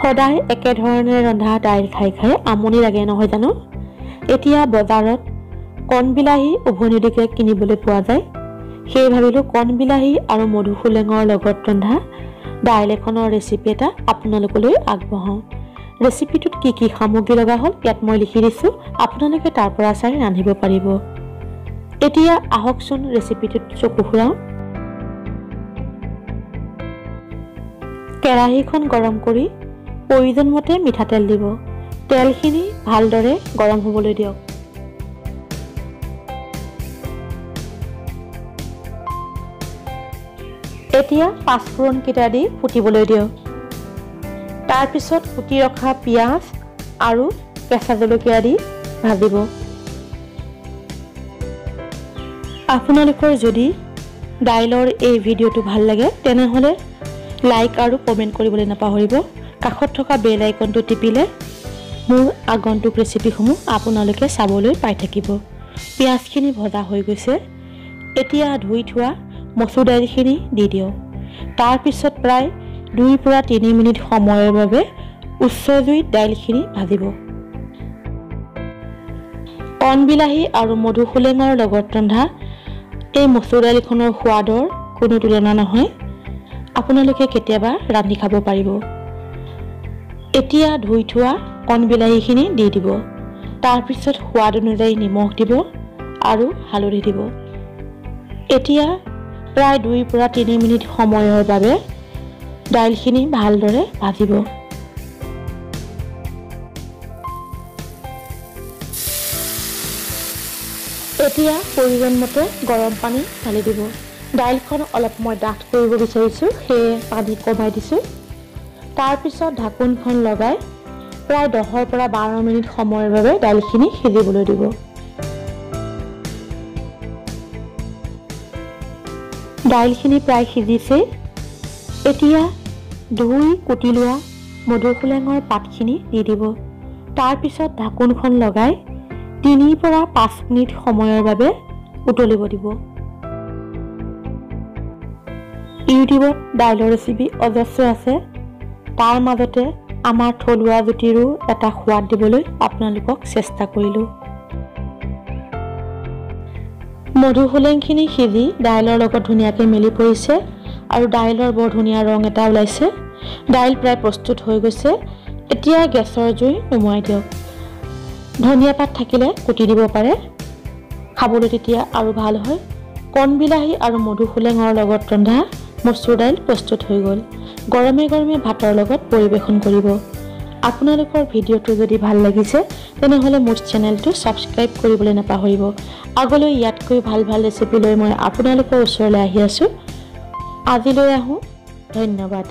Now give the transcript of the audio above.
সদায় একে ধৰণে ৰন্ধা দাইল খাই খাই আমনি লাগে নহয় জানো? এতিয়া বজাৰত কণ বিলাহী উভৈনদীকে কিনিবলৈ পোৱা যায়। সেই ভাবিলোঁ কণ বিলাহী আৰু মধুসোলেঙৰ লগত ৰন্ধা দাইল এখনৰ ৰেচিপি এটা আপোনালোকলৈ আগবঢ়াওঁ। ৰেচিপিটোত কি কি সামগ্ৰী লগা হ'ল ইয়াত মই লিখি দিছোঁ, আপোনালোকে তাৰ পৰা চাই ৰান্ধিব পাৰিব। এতিয়া আহকচোন ৰেচিপিটোত চকু ফুৰাওঁ। কেৰাহীখন গৰম কৰি প্ৰয়োজন মতে মিঠাতেল দিব। তেলখিনি ভালদৰে গৰম হ'বলৈ দিয়ক। এতিয়া পাঁচফোৰণকেইটা দি ফুটিবলৈ দিয়ক। তাৰপিছত কুটি ৰখা পিঁয়াজ আৰু কেঁচা জলকীয়া দি ভাজিব। আপোনালোকৰ যদি দাইলৰ এই ভিডিঅ'টো ভাল লাগে তেনেহ'লে লাইক আৰু কমেণ্ট কৰিবলৈ নাপাহৰিব। কাষত থকা বেল আইকনটো টিপিলে মোৰ আগন্তুক ৰেচিপিসমূহ আপোনালোকে চাবলৈ পাই থাকিব। পিঁয়াজখিনি ভজা হৈ গৈছে। এতিয়া ধুই থোৱা মচুৰ দাইলখিনি দি দিয়ক। তাৰপিছত প্ৰায় 2 পৰা 3 মিনিট সময়ৰ বাবে উচ্চ জুইত দাইলখিনি ভাজিব। কণ বিলাহী আৰু মধুসোলেঙৰ লগত ৰন্ধা এই মচুৰ দাইলখনৰ সোৱাদৰ কোনো তুলনা নহয়। আপোনালোকে কেতিয়াবা ৰান্ধি খাব পাৰিব। এতিয়া ধুই থোৱা কণ বিলাহীখিনি দি দিব। তাৰপিছত সোৱাদ অনুযায়ী নিমখ দিব আৰু হালধি দিব। এতিয়া প্ৰায় 2 পৰা 3 মিনিট সময়ৰ বাবে দাইলখিনি ভালদৰে ভাজিব। এতিয়া প্ৰয়োজন মতে গৰম পানী ঢালি দিব। দাইলখন অলপ মই ডাঠ কৰিব বিচাৰিছোঁ, সেয়ে পানী কমাই দিছোঁ। তাৰপিছত ঢাকোনখন লগাই প্ৰায় 10 পৰা 12 মিনিট সময়ৰ বাবে দাইলখিনি সিজিবলৈ দিব। দাইলখিনি প্ৰায় সিজিছে। এতিয়া ধুই কুটি লোৱা মধুসোলেঙৰ পাতখিনি দি দিব। তাৰপিছত ঢাকোনখন লগাই 3 পৰা 5 মিনিট সময়ৰ বাবে উতলিব দিব। ইউটিউবত দাইলৰ ৰেচিপি অজস্ৰ আছে। তাৰ মাজতে আমাৰ থলুৱা জুতিৰো এটা সোৱাদ দিবলৈ আপোনালোকক চেষ্টা কৰিলোঁ। মধুসোলেংখিনি সিজি দাইলৰ লগত ধুনীয়াকৈ মিলি পৰিছে আৰু দাইলৰ বৰ ধুনীয়া ৰং এটা ওলাইছে। দাইল প্ৰায় প্ৰস্তুত হৈ গৈছে। এতিয়া গেছৰ জুই নুমুৱাই দিয়ক। ধনিয়া পাত থাকিলে কুটি দিব পাৰে, খাবলৈ তেতিয়া আৰু ভাল হয়। কণ বিলাহী আৰু মধুসোলেঙৰ লগত ৰন্ধা মচুৰ দাইল প্ৰস্তুত হৈ গ'ল। গৰমে গৰমে ভাতৰ লগত পৰিৱেশন কৰিব। আপোনালোকৰ ভিডিঅ'টো যদি ভাল লাগিছে তেনেহ'লে মোৰ চেনেলটো ছাবস্ক্ৰাইব কৰিবলৈ নাপাহৰিব। আগলৈ ইয়াতকৈ ভাল ভাল ৰেচিপি লৈ মই আপোনালোকৰ ওচৰলৈ আহি আছোঁ। আজিলৈ আহোঁ। ধন্যবাদ।